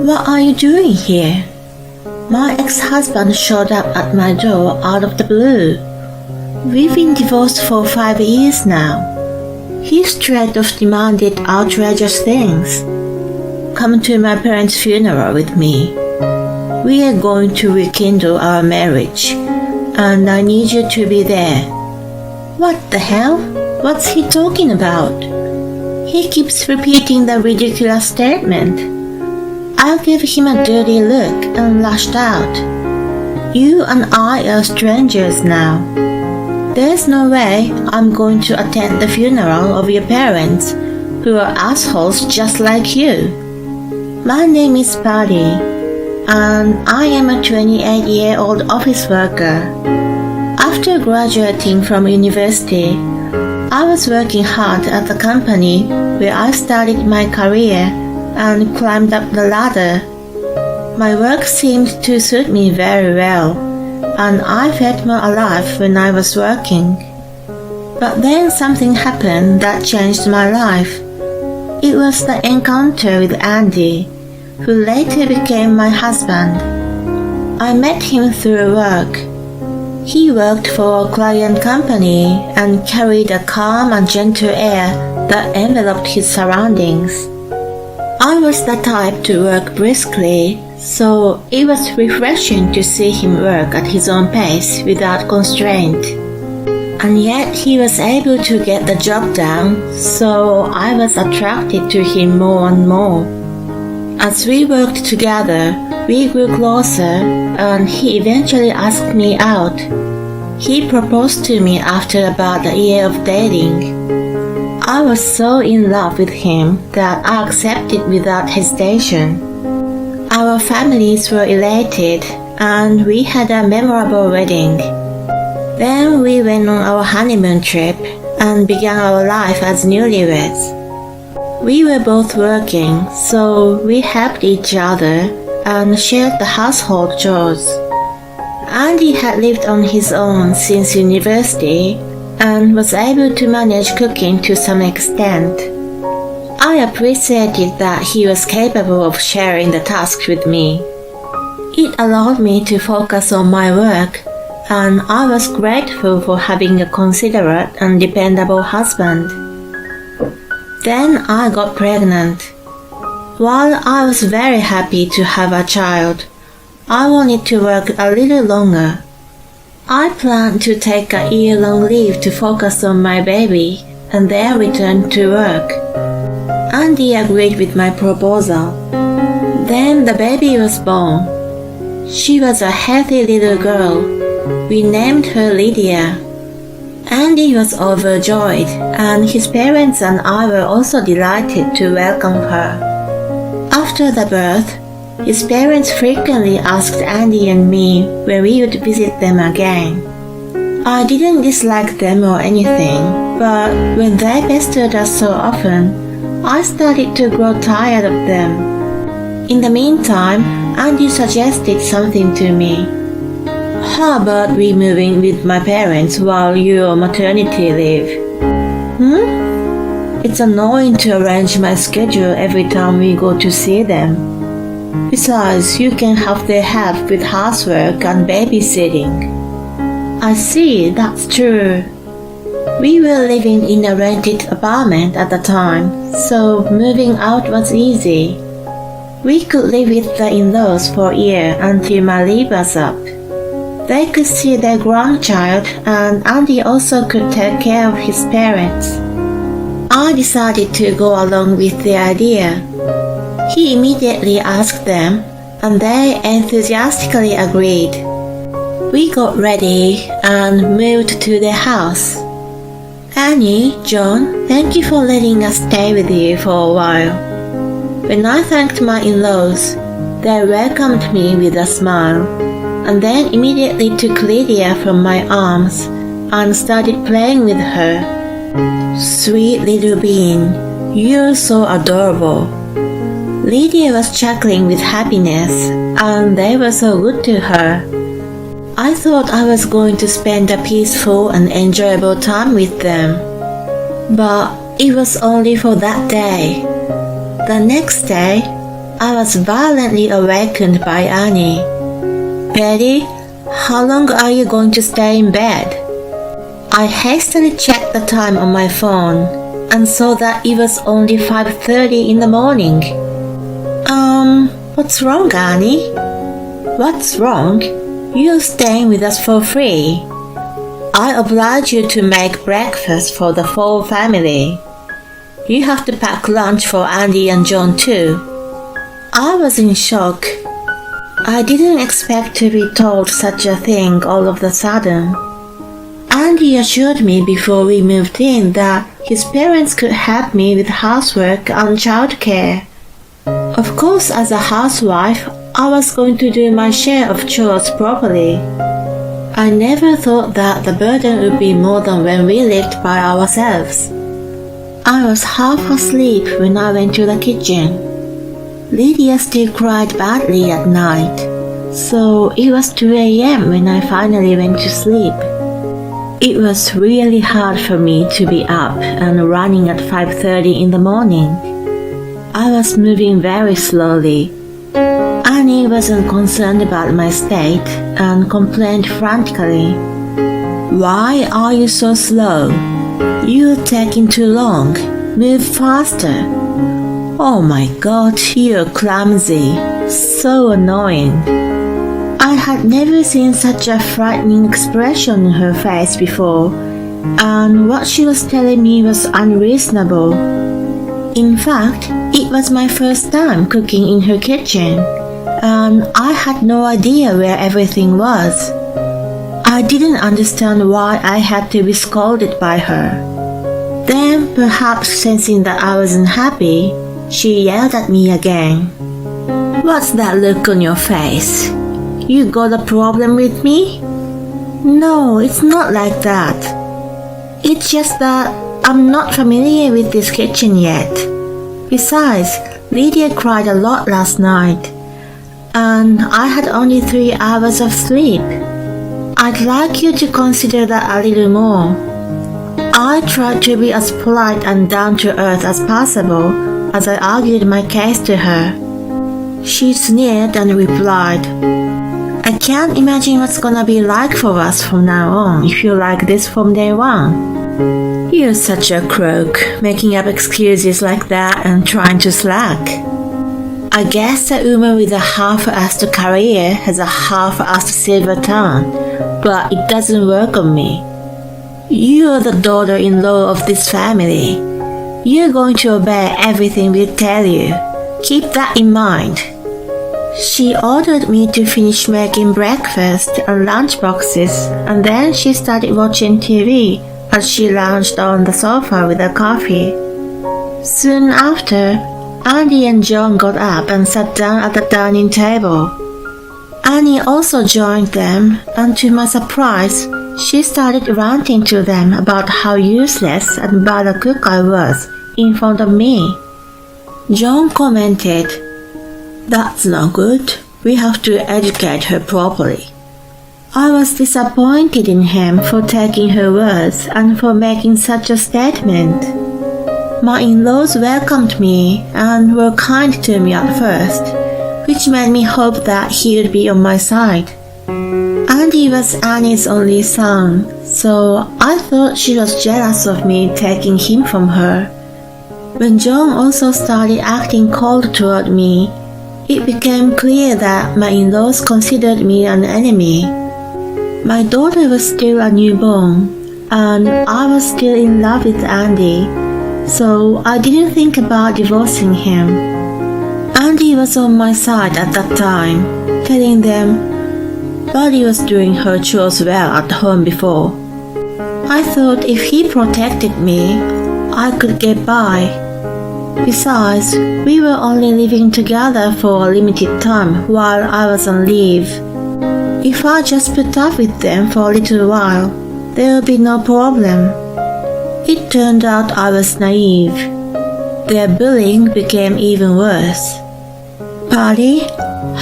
What are you doing here? My ex-husband showed up at my door out of the blue. We've been divorced for 5 years now. He straight off demanded outrageous things. Come to my parents' funeral with me. We are going to rekindle our marriage, and I need you to be there. What the hell? What's he talking about? He keeps repeating the ridiculous statement. I gave him a dirty look and lashed out. You and I are strangers now. There's no way I'm going to attend the funeral of your parents, who are assholes just like you. My name is Patty, and I am a 28-year-old office worker. After graduating from university, I was working hard at the company where I started my career and climbed up the ladder. My work seemed to suit me very well, and I felt more alive when I was working. But then something happened that changed my life. It was the encounter with Andy, who later became my husband. I met him through work. He worked for a client company and carried a calm and gentle air that enveloped his surroundings. I was the type to work briskly, so it was refreshing to see him work at his own pace without constraint. And yet he was able to get the job done, so I was attracted to him more and more. As we worked together, we grew closer, and he eventually asked me out. He proposed to me after about a year of dating. I was so in love with him that I accepted without hesitation. Our families were elated, and we had a memorable wedding. Then we went on our honeymoon trip and began our life as newlyweds. We were both working, so we helped each other and shared the household chores. Andy had lived on his own since university and was able to manage cooking to some extent. I appreciated that he was capable of sharing the tasks with me. It allowed me to focus on my work, and I was grateful for having a considerate and dependable husband. Then I got pregnant. While I was very happy to have a child, I wanted to work a little longer. I planned to take a year-long leave to focus on my baby and then return to work. Andy agreed with my proposal. Then the baby was born. She was a healthy little girl. We named her Lydia. Andy was overjoyed, and his parents and I were also delighted to welcome her. After the birth, his parents frequently asked Andy and me when we would visit them again. I didn't dislike them or anything, but when they pestered us so often, I started to grow tired of them. In the meantime, Andy suggested something to me. How about we move in with my parents while you're on maternity leave? It's annoying to arrange my schedule every time we go to see them. Besides, you can have their help with housework and babysitting. I see, that's true. We were living in a rented apartment at the time, so moving out was easy. We could live with the in-laws for a year until my leave was up. They could see their grandchild, and Andy also could take care of his parents. I decided to go along with the idea. He immediately asked them, and they enthusiastically agreed. We got ready and moved to their house. Annie, John, thank you for letting us stay with you for a while. When I thanked my in-laws, they welcomed me with a smile, and then immediately took Lydia from my arms and started playing with her. Sweet little bean, you're so adorable. Lydia was chuckling with happiness, and they were so good to her. I thought I was going to spend a peaceful and enjoyable time with them. But it was only for that day. The next day, I was violently awakened by Annie. "Betty, how long are you going to stay in bed?" I hastily checked the time on my phone and saw that it was only 5:30 in the morning. What's wrong, Annie?" "What's wrong? You're staying with us for free. I obliged you to make breakfast for the whole family. You have to pack lunch for Andy and John too." I was in shock. I didn't expect to be told such a thing all of a sudden. Andy assured me before we moved in that his parents could help me with housework and childcare. Of course, as a housewife, I was going to do my share of chores properly. I never thought that the burden would be more than when we lived by ourselves. I was half asleep when I went to the kitchen. Lydia still cried badly at night, so it was 2 a.m. when I finally went to sleep. It was really hard for me to be up and running at 5:30 in the morning. I was moving very slowly. Annie wasn't concerned about my state and complained frantically. "Why are you so slow? You're taking too long. Move faster." "Oh my God, you're clumsy. So annoying." I had never seen such a frightening expression in her face before, and what she was telling me was unreasonable. In fact, it was my first time cooking in her kitchen, and I had no idea where everything was. I didn't understand why I had to be scolded by her. Then, perhaps sensing that I wasn't happy, she yelled at me again. "What's that look on your face? You got a problem with me?" "No, it's not like that. It's just that I'm not familiar with this kitchen yet. Besides, Lydia cried a lot last night, and I had only 3 hours of sleep. I'd like you to consider that a little more." I tried to be as polite and down to earth as possible as I argued my case to her. She sneered and replied, "I can't imagine what's gonna be like for us from now on if you're like this from day one. You're such a crook, making up excuses like that and trying to slack. I guess a woman with a half-assed career has a half-assed silver tongue, but it doesn't work on me. You're the daughter-in-law of this family. You're going to obey everything we tell you. Keep that in mind." She ordered me to finish making breakfast and lunch boxes, and then she started watching TV as she lounged on the sofa with a coffee. Soon after, Andy and John got up and sat down at the dining table. Annie also joined them, and to my surprise, she started ranting to them about how useless and bad a cook I was in front of me. John commented, "That's not good. We have to educate her properly." I was disappointed in him for taking her words and for making such a statement. My in-laws welcomed me and were kind to me at first, which made me hope that he would be on my side. Andy was Annie's only son, so I thought she was jealous of me taking him from her. When John also started acting cold toward me, it became clear that my in-laws considered me an enemy. My daughter was still a newborn, and I was still in love with Andy, so I didn't think about divorcing him. Andy was on my side at that time, telling them Buddy was doing her chores well at home before. I thought if he protected me, I could get by. Besides, we were only living together for a limited time while I was on leave. If I just put up with them for a little while, there would be no problem. It turned out I was naive. Their bullying became even worse. "Patty,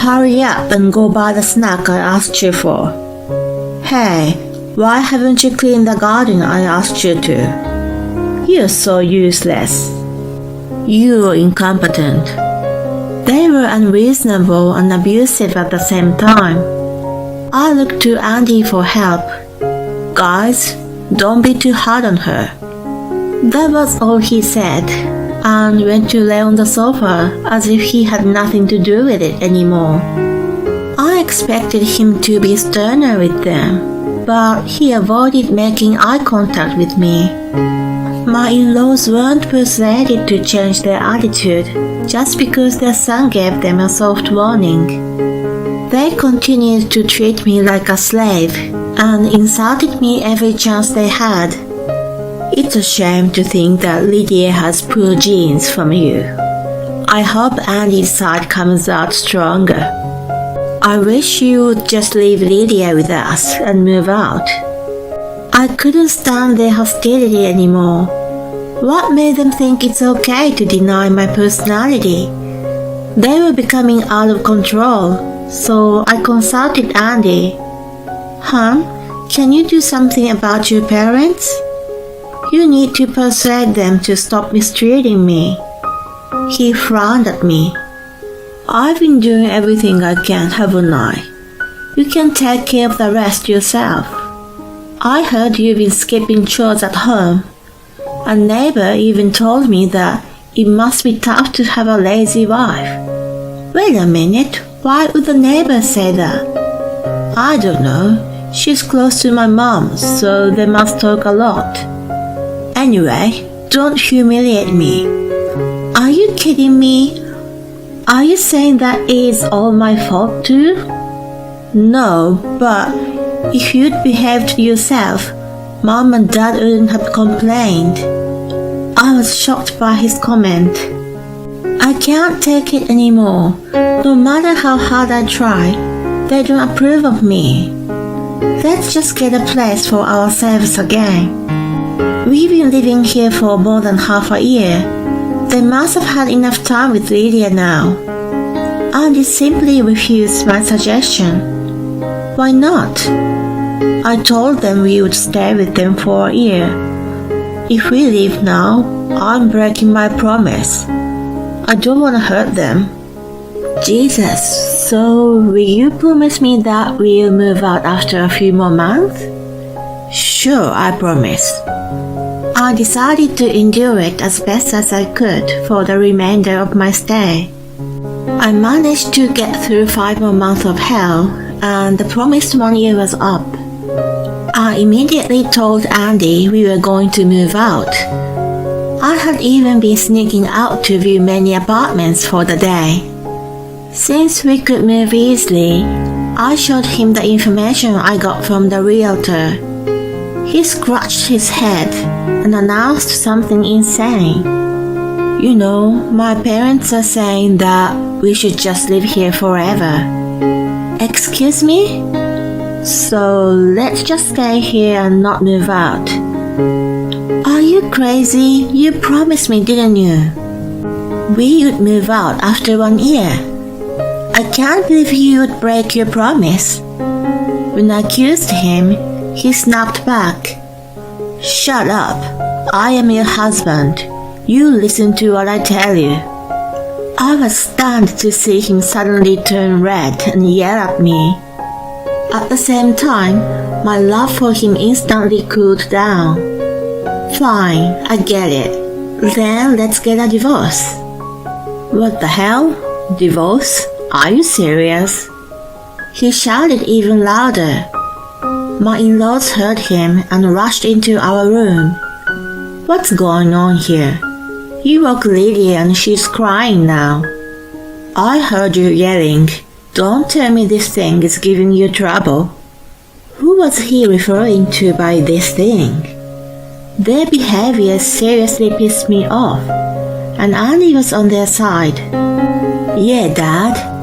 hurry up and go buy the snack I asked you for." "Hey, why haven't you cleaned the garden I asked you to?" "You're so useless." "You're incompetent." They were unreasonable and abusive at the same time. I looked to Andy for help. Guys, don't be too hard on her. That was all he said, and went to lay on the sofa as if he had nothing to do with it anymore. I expected him to be sterner with them, but he avoided making eye contact with me. My in-laws weren't persuaded to change their attitude just because their son gave them a soft warning. They continued to treat me like a slave and insulted me every chance they had. It's a shame to think that Lydia has poor genes from you. I hope Andy's side comes out stronger. I wish you would just leave Lydia with us and move out. I couldn't stand their hostility anymore. What made them think it's okay to deny my personality? They were becoming out of control, so I consulted Andy. Hon, can you do something about your parents? You need to persuade them to stop mistreating me. He frowned at me. I've been doing everything I can, haven't I? You can take care of the rest yourself. I heard you've been skipping chores at home. A neighbor even told me that it must be tough to have a lazy wife. Wait a minute, why would the neighbor say that? I don't know. She's close to my mom, so they must talk a lot. Anyway, don't humiliate me. Are you kidding me? Are you saying that it is all my fault too? No, but if you'd behaved yourself, Mom and Dad wouldn't have complained. I was shocked by his comment. I can't take it anymore. No matter how hard I try, they don't approve of me. Let's just get a place for ourselves again. We've been living here for more than half a year. They must have had enough time with Lydia now. Andy simply refused my suggestion. Why not? I told them we would stay with them for a year. If we leave now, I'm breaking my promise. I don't want to hurt them. Jesus, so will you promise me that we'll move out after a few more months? Sure, I promise. I decided to endure it as best as I could for the remainder of my stay. I managed to get through 5 more months of hell, and the promised 1 year was up. I immediately told Andy we were going to move out. I had even been sneaking out to view many apartments for the day. Since we could move easily, I showed him the information I got from the realtor. He scratched his head and announced something insane. You know, my parents are saying that we should just live here forever. Excuse me? So let's just stay here and not move out. Are you crazy? You promised me, didn't you? We would move out after 1 year. I can't believe you would break your promise. When I accused him, he snapped back. Shut up. I am your husband. You listen to what I tell you. I was stunned to see him suddenly turn red and yell at me. At the same time, my love for him instantly cooled down. Fine, I get it. Then let's get a divorce. What the hell? Divorce? Are you serious? He shouted even louder. My in-laws heard him and rushed into our room. What's going on here? You woke Lydia and she's crying now. I heard you yelling. Don't tell me this thing is giving you trouble. Who was he referring to by this thing? Their behavior seriously pissed me off, and Andy was on their side. Yeah, Dad.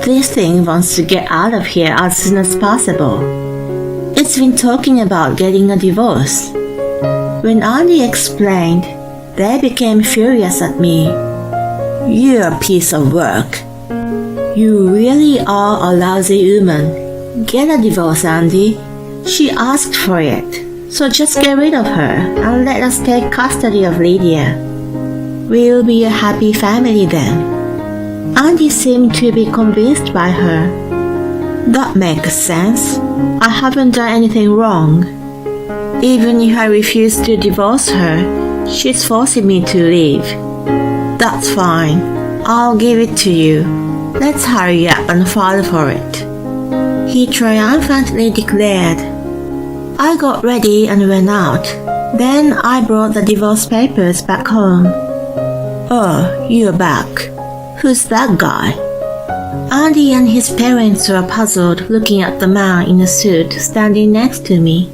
This thing wants to get out of here as soon as possible. It's been talking about getting a divorce. When Andy explained, they became furious at me. You're a piece of work. You really are a lousy woman. Get a divorce, Andy. She asked for it, so just get rid of her and let us take custody of Lydia. We'll be a happy family then. Andy seemed to be convinced by her. That makes sense. I haven't done anything wrong. Even if I refuse to divorce her, she's forcing me to leave. That's fine. I'll give it to you. Let's hurry up and file for it, he triumphantly declared. I got ready and went out. Then I brought the divorce papers back home. Oh, you're back. Who's that guy? Andy and his parents were puzzled looking at the man in a suit standing next to me.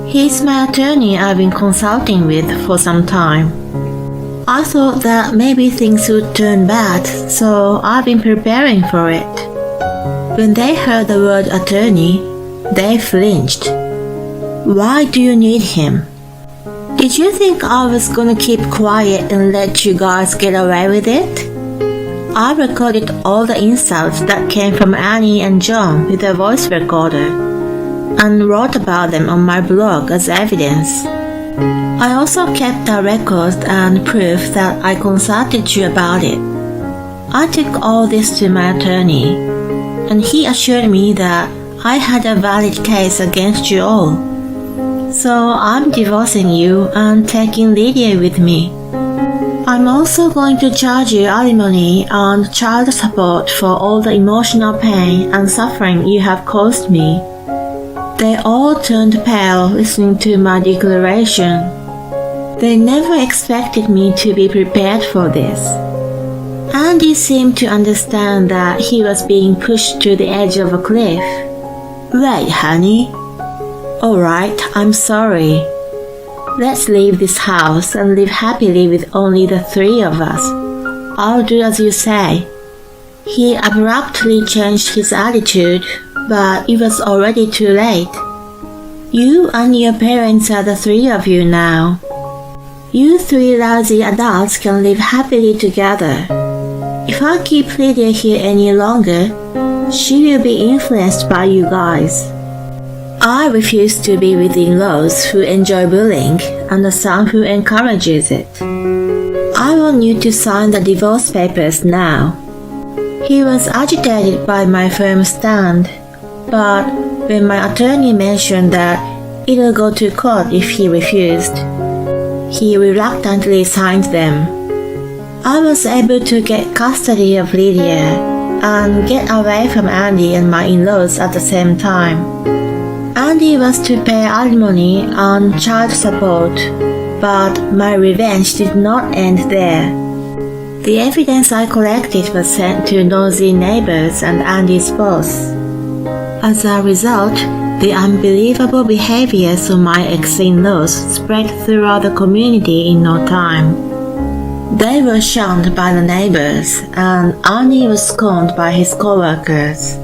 He's my attorney I've been consulting with for some time. I thought that maybe things would turn bad, so I've been preparing for it. When they heard the word attorney, they flinched. Why do you need him? Did you think I was gonna keep quiet and let you guys get away with it? I recorded all the insults that came from Annie and John with a voice recorder and wrote about them on my blog as evidence. I also kept a record and proof that I consulted you about it. I took all this to my attorney, and he assured me that I had a valid case against you all. So I'm divorcing you and taking Lydia with me. I'm also going to charge you alimony and child support for all the emotional pain and suffering you have caused me. They all turned pale listening to my declaration. They never expected me to be prepared for this. Andy seemed to understand that he was being pushed to the edge of a cliff. Wait, honey. Alright, I'm sorry. Let's leave this house and live happily with only the three of us. I'll do as you say. He abruptly changed his attitude, but it was already too late. You and your parents are the three of you now. You three lousy adults can live happily together. If I keep Lydia here any longer, she will be influenced by you guys. I refuse to be with in-laws who enjoy bullying and a son who encourages it. I want you to sign the divorce papers now. He was agitated by my firm stand, but when my attorney mentioned that it'll go to court if he refused, he reluctantly signed them. I was able to get custody of Lydia and get away from Andy and my in-laws at the same time. Andy was to pay alimony and child support, but my revenge did not end there. The evidence I collected was sent to nosy neighbors and Andy's boss. As a result, the unbelievable behaviors of my ex-in-laws spread throughout the community in no time. They were shunned by the neighbors, and Andy was scorned by his co-workers.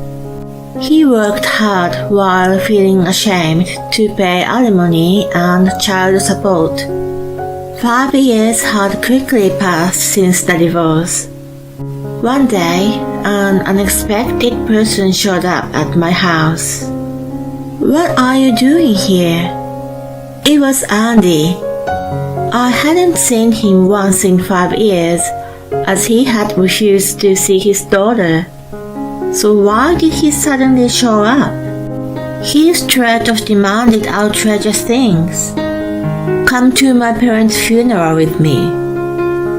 He worked hard while feeling ashamed to pay alimony and child support. 5 years had quickly passed since the divorce. One day, an unexpected person showed up at my house. What are you doing here? It was Andy. I hadn't seen him once in 5 years, as he had refused to see his daughter. So why did he suddenly show up? He straight off demanded outrageous things. Come to my parents' funeral with me.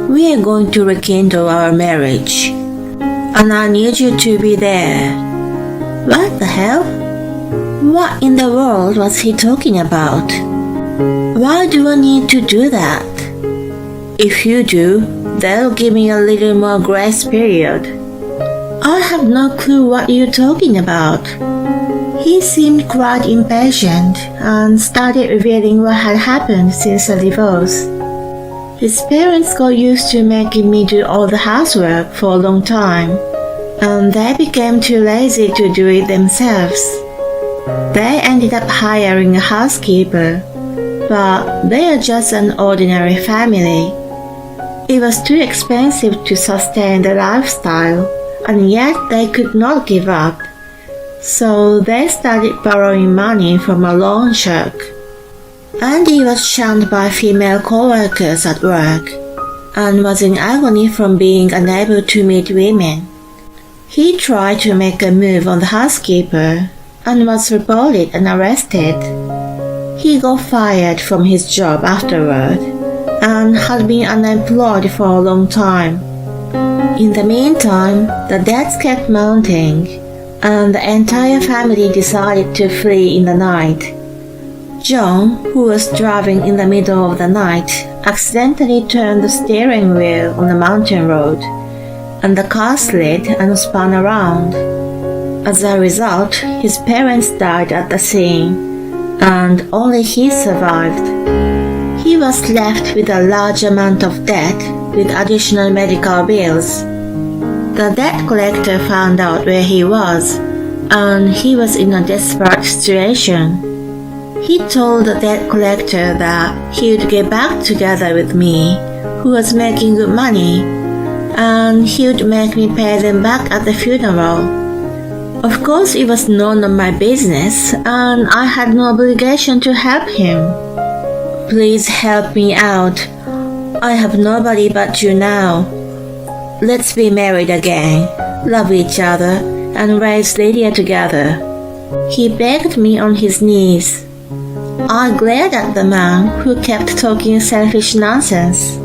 We are going to rekindle our marriage, and I need you to be there. What the hell? What in the world was he talking about? Why do I need to do that? If you do, that'll give me a little more grace period. I have no clue what you're talking about. He seemed quite impatient and started revealing what had happened since the divorce. His parents got used to making me do all the housework for a long time, and they became too lazy to do it themselves. They ended up hiring a housekeeper, but they are just an ordinary family. It was too expensive to sustain the lifestyle, and yet they could not give up. So they started borrowing money from a loan shark. Andy was shunned by female co-workers at work, and was in agony from being unable to meet women. He tried to make a move on the housekeeper and was reported and arrested. He got fired from his job afterward and had been unemployed for a long time. In the meantime, the debts kept mounting, and the entire family decided to flee in the night. John, who was driving in the middle of the night, accidentally turned the steering wheel on the mountain road, and the car slid and spun around. As a result, his parents died at the scene, and only he survived. He was left with a large amount of debt with additional medical bills. The debt collector found out where he was, and he was in a desperate situation. He told the debt collector that he would get back together with me, who was making good money, and he would make me pay them back at the funeral. Of course, it was none of my business, and I had no obligation to help him. Please help me out. I have nobody but you now. Let's be married again, love each other, and raise Lydia together. He begged me on his knees. I glared at the man who kept talking selfish nonsense.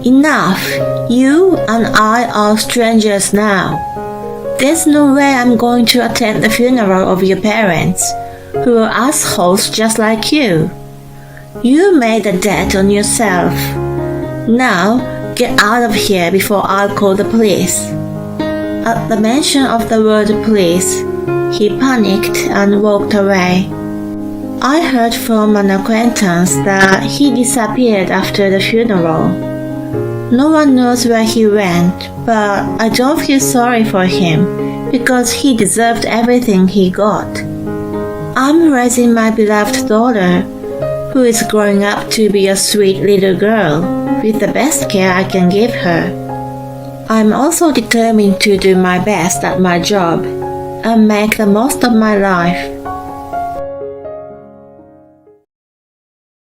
Enough! You and I are strangers now. There's no way I'm going to attend the funeral of your parents, who are assholes just like you. You made a debt on yourself. Now, get out of here before I call the police. At the mention of the word police, he panicked and walked away. I heard from an acquaintance that he disappeared after the funeral. No one knows where he went, but I don't feel sorry for him because he deserved everything he got. I'm raising my beloved daughter, who is growing up to be a sweet little girl, with the best care I can give her. I'm also determined to do my best at my job and make the most of my life.